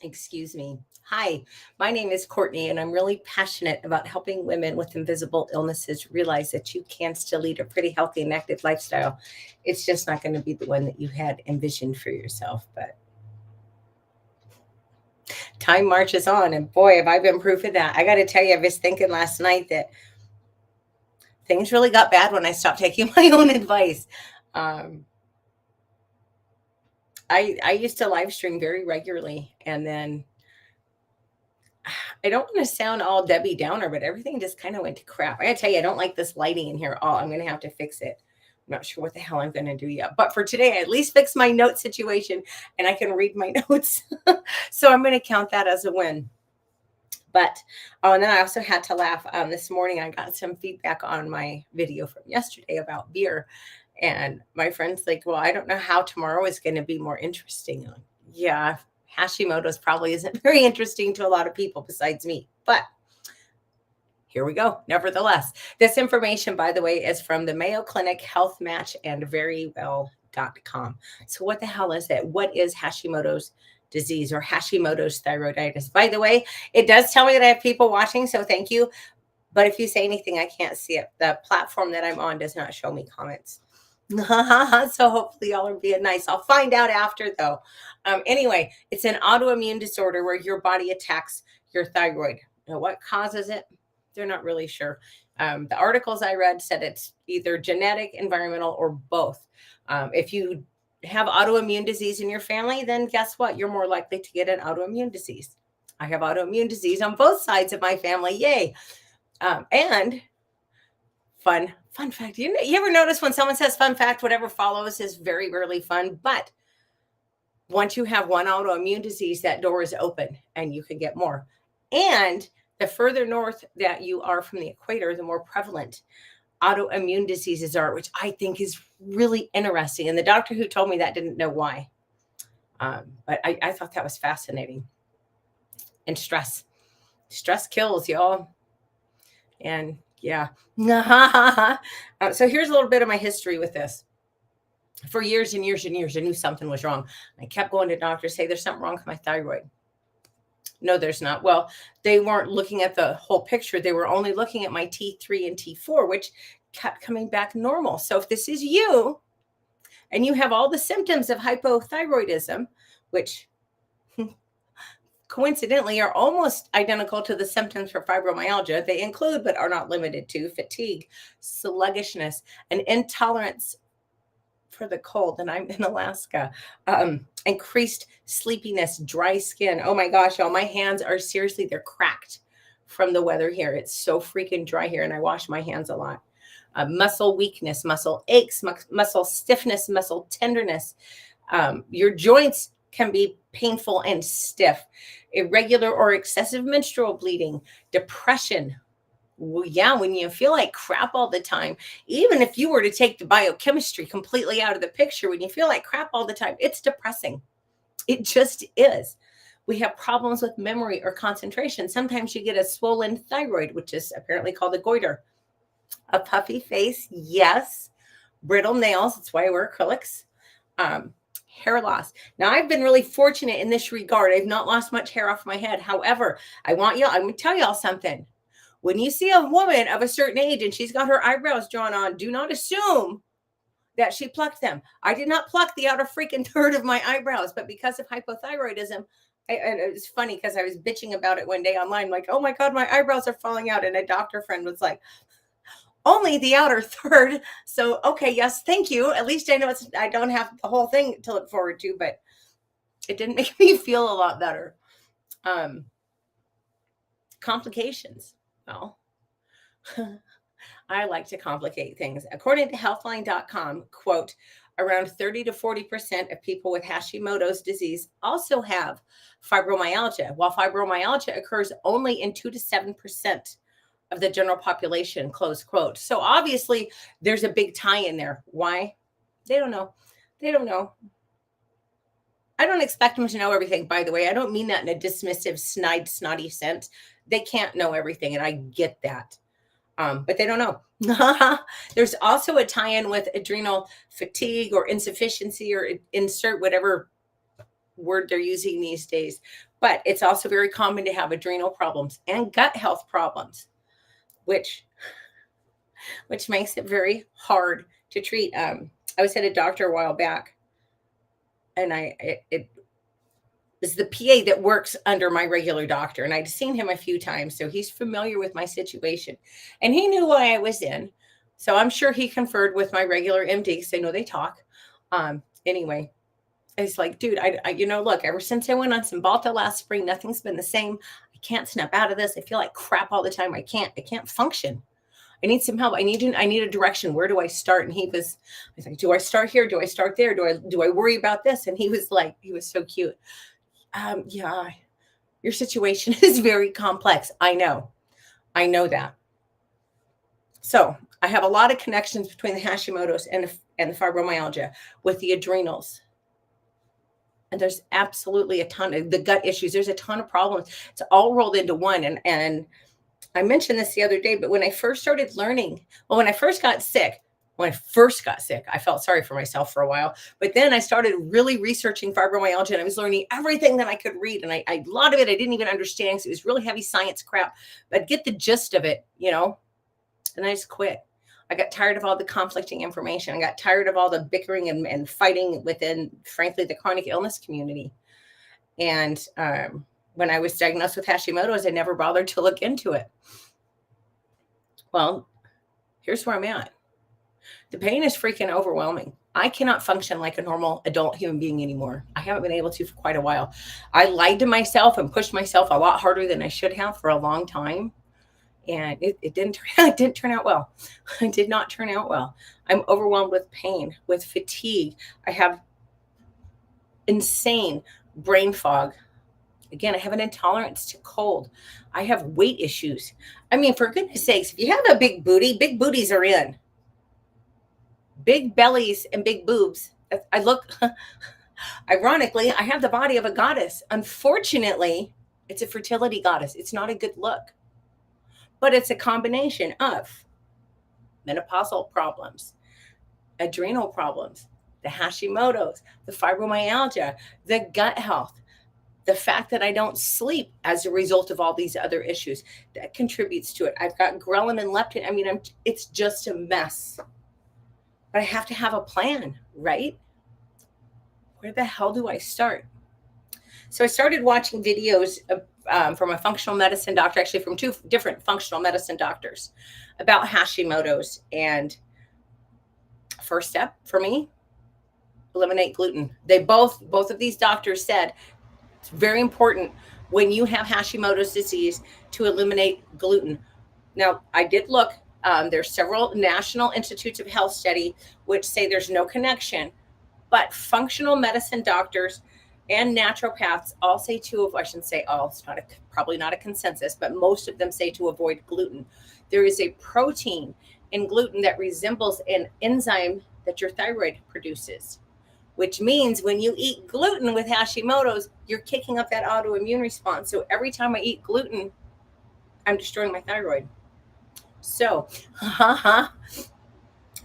Excuse me. Hi, my name is Courtney, and I'm really passionate about helping women with invisible illnesses realize that you can still lead a pretty healthy and active lifestyle. It's just not going to be the one that you had envisioned for yourself. But time marches on, and boy, have I been proof of that. I got to tell you, I was thinking last night that things really got bad when I stopped taking my own advice. Um, I used to live stream very regularly, and then I don't want to sound all Debbie Downer, but everything just kind of went to crap. I gotta tell you, I don't like this lighting in here at all. I'm gonna have to fix it. I'm not sure what the hell I'm gonna do yet. But for today, I at least fix my note situation and I can read my notes. So I'm gonna count that as a win. But and then I also had to laugh. This morning I got some feedback on my video from yesterday about beer. And my friend's like, well, I don't know how tomorrow is going to be more interesting. I'm like, yeah, Hashimoto's probably isn't very interesting to a lot of people besides me. But here we go. Nevertheless, this information, by the way, is from the Mayo Clinic Health Match and verywell.com. So what the hell is it? What is Hashimoto's disease or Hashimoto's thyroiditis? By the way, it does tell me that I have people watching, so thank you. But if you say anything, I can't see it. The platform that I'm on does not show me comments. So hopefully y'all are being nice. I'll find out after though. Anyway, it's an autoimmune disorder where your body attacks your thyroid. Now, what causes it? They're not really sure. The articles I read said it's either genetic, environmental, or both. If you have autoimmune disease in your family, then guess what? You're more likely to get an autoimmune disease. I have autoimmune disease on both sides of my family. Yay. And fun fact. You ever notice when someone says fun fact, whatever follows is very rarely fun. But once you have one autoimmune disease, that door is open and you can get more. And the further north that you are from the equator, the more prevalent autoimmune diseases are, which I think is really interesting. And the doctor who told me that didn't know why. But I thought that was fascinating. And stress. Stress kills, y'all. And yeah. So here's a little bit of my history with this. For years and years and years, I knew something was wrong. I kept going to doctors, say there's something wrong with my thyroid. No, there's not. Well, they weren't looking at the whole picture. They were only looking at my T3 and T4, which kept coming back normal. So if this is you and you have all the symptoms of hypothyroidism, which coincidentally are almost identical to the symptoms for fibromyalgia, they include but are not limited to fatigue, sluggishness, and intolerance for the cold, and I'm in Alaska. Increased sleepiness, dry skin. Oh my gosh, y'all, my hands are seriously, they're cracked from the weather here. It's so freaking dry here, and I wash my hands a lot. Muscle weakness, muscle aches, muscle stiffness, muscle tenderness. Your joints can be painful and stiff. Irregular or excessive menstrual bleeding, depression. Well, yeah, when you feel like crap all the time, even if you were to take the biochemistry completely out of the picture, when you feel like crap all the time, it's depressing. It just is. We have problems with memory or concentration. Sometimes you get a swollen thyroid, which is apparently called a goiter. A puffy face, yes. Brittle nails, that's why I wear acrylics. Hair loss. Now, I've been really fortunate in this regard. I've not lost much hair off my head. However, I'm going to tell y'all something. When you see a woman of a certain age and she's got her eyebrows drawn on, do not assume that she plucked them. I did not pluck the outer freaking third of my eyebrows, but because of hypothyroidism, and it was funny because I was bitching about it one day online, like, oh my God, my eyebrows are falling out. And a doctor friend was like, only the outer third. So, okay, yes, thank you. At least I know I don't have the whole thing to look forward to, but it didn't make me feel a lot better. Complications. Well, I like to complicate things. According to healthline.com, quote, around 30 to 40% of people with Hashimoto's disease also have fibromyalgia, while fibromyalgia occurs only in 2 to 7% of the general population, close quote. So obviously there's a big tie in there. Why? They don't know. They don't know. I don't expect them to know everything, by the way. I don't mean that in a dismissive, snotty sense. They can't know everything, and I get that. But they don't know. There's also a tie-in with adrenal fatigue or insufficiency, or insert whatever word they're using these days, But it's also very common to have adrenal problems and gut health problems, which makes it very hard to treat. I was at a doctor a while back, and it is the PA that works under my regular doctor, and I'd seen him a few times, so he's familiar with my situation, and he knew what I was in. So I'm sure he conferred with my regular MD because I know they talk. Anyway, it's like, dude, look, ever since I went on Cymbalta last spring, nothing's been the same. I can't snap out of this. I feel like crap all the time. I can't function. I need some help. I need a direction. Where do I start? And I was like, do I start here? Do I start there? Do I worry about this? And he was so cute. Yeah, your situation is very complex. I know that. So I have a lot of connections between the Hashimoto's and the fibromyalgia with the adrenals. And there's absolutely a ton of the gut issues. There's a ton of problems. It's all rolled into one. And I mentioned this the other day, but when I first started learning, when I first got sick, I felt sorry for myself for a while. But then I started really researching fibromyalgia, and I was learning everything that I could read. And a lot of it I didn't even understand because it was really heavy science crap. But I'd get the gist of it, and I just quit. I got tired of all the conflicting information. I got tired of all the bickering and fighting within, frankly, the chronic illness community. And when I was diagnosed with Hashimoto's, I never bothered to look into it. Well, here's where I'm at. The pain is freaking overwhelming. I cannot function like a normal adult human being anymore. I haven't been able to for quite a while. I lied to myself and pushed myself a lot harder than I should have for a long time. And it didn't turn out well. It did not turn out well. I'm overwhelmed with pain, with fatigue. I have insane brain fog. Again, I have an intolerance to cold. I have weight issues. I mean, for goodness sakes, if you have a big booty, big booties are in. Big bellies and big boobs. I look, ironically, I have the body of a goddess. Unfortunately, it's a fertility goddess. It's not a good look. But it's a combination of menopausal problems, adrenal problems, the Hashimoto's, the fibromyalgia, the gut health, the fact that I don't sleep as a result of all these other issues that contributes to it. I've got ghrelin and leptin. I mean, it's just a mess. But I have to have a plan, right? Where the hell do I start? So I started watching videos from a functional medicine doctor, actually from two different functional medicine doctors, about Hashimoto's. And first step for me, eliminate gluten. They both of these doctors said it's very important when you have Hashimoto's disease to eliminate gluten. Now, I did look. There's several National Institutes of Health study which say there's no connection, but functional medicine doctors and naturopaths all say I shouldn't say all, it's probably not a consensus, but most of them say to avoid gluten. There is a protein in gluten that resembles an enzyme that your thyroid produces, which means when you eat gluten with Hashimoto's, you're kicking up that autoimmune response. So every time I eat gluten, I'm destroying my thyroid. So, and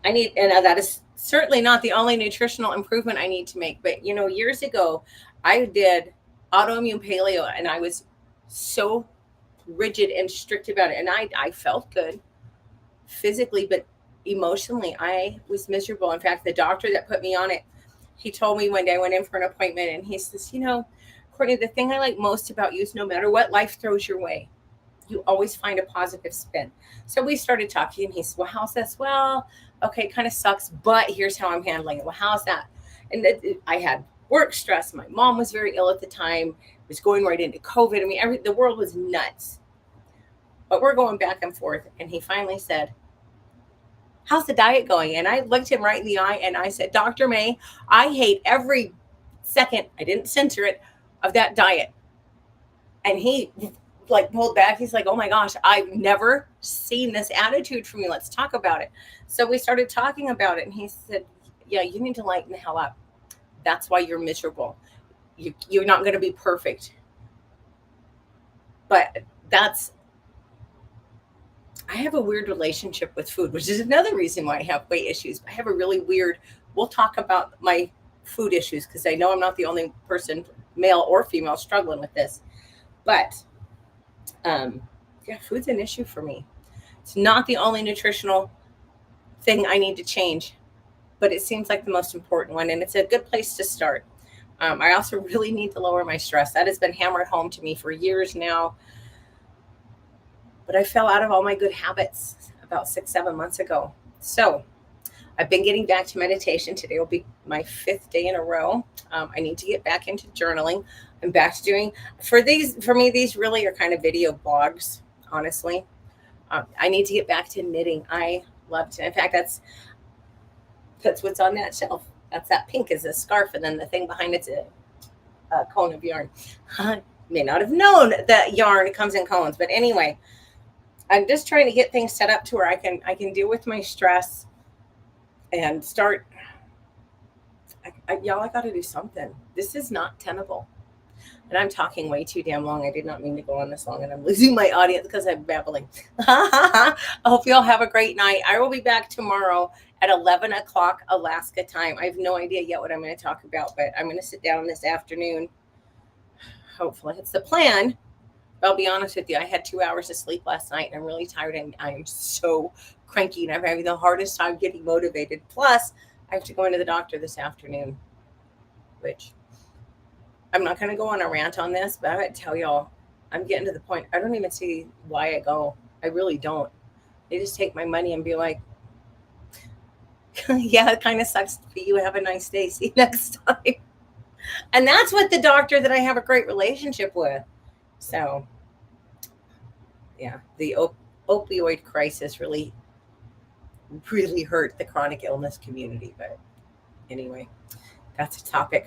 that is certainly not the only nutritional improvement I need to make. But, years ago, I did autoimmune paleo, and I was so rigid and strict about it. And I felt good physically, but emotionally, I was miserable. In fact, the doctor that put me on it, he told me one day I went in for an appointment, and he says, Courtney, the thing I like most about you is no matter what life throws your way, you always find a positive spin. So we started talking, and he said, well, how's this? Well, okay, it kind of sucks, but here's how I'm handling it. Well, how's that? And I had work stress. My mom was very ill at the time. It was going right into COVID. I mean, the world was nuts. But we're going back and forth. And he finally said, how's the diet going? And I looked him right in the eye, and I said, Dr. May, I hate every second, I didn't censor it, of that diet. And he pulled back. He's like, oh my gosh, I've never seen this attitude from you. Let's talk about it. So we started talking about it, and he said, yeah, you need to lighten the hell up. That's why you're miserable. You're not going to be perfect. But I have a weird relationship with food, which is another reason why I have weight issues. I have a really weird, we'll talk about my food issues because I know I'm not the only person male or female struggling with this. But yeah, food's an issue for me. It's not the only nutritional thing I need to change, but it seems like the most important one, and it's a good place to start. I also really need to lower my stress. That has been hammered home to me for years now, but I fell out of all my good habits about 6, 7 months ago. So I've been getting back to meditation. Today will be my 5th day in a row. I need to get back into journaling. I'm back to doing for me. These really are kind of video blogs, honestly. I need to get back to knitting. I love to. In fact, that's what's on that shelf. That's that pink is a scarf, and then the thing behind it's a cone of yarn. I may not have known that yarn comes in cones, but anyway, I'm just trying to get things set up to where I can deal with my stress and start. Y'all, I got to do something. This is not tenable. And I'm talking way too damn long. I did not mean to go on this long, and I'm losing my audience because I'm babbling. I hope you all have a great night. I will be back tomorrow at 11 o'clock Alaska time. I have no idea yet what I'm going to talk about, but I'm going to sit down this afternoon. Hopefully it's the plan. I'll be honest with you. I had 2 hours of sleep last night, and I'm really tired, and I am so cranky, and I'm having the hardest time getting motivated. Plus, I have to go into the doctor this afternoon, which I'm not going to go on a rant on this, but I got to tell y'all, I'm getting to the point, I don't even see why I go. I really don't. They just take my money and be like, yeah, it kind of sucks for you. Have a nice day. See you next time. And that's what the doctor that I have a great relationship with. So, yeah, the opioid crisis really, really hurt the chronic illness community. But anyway, that's a topic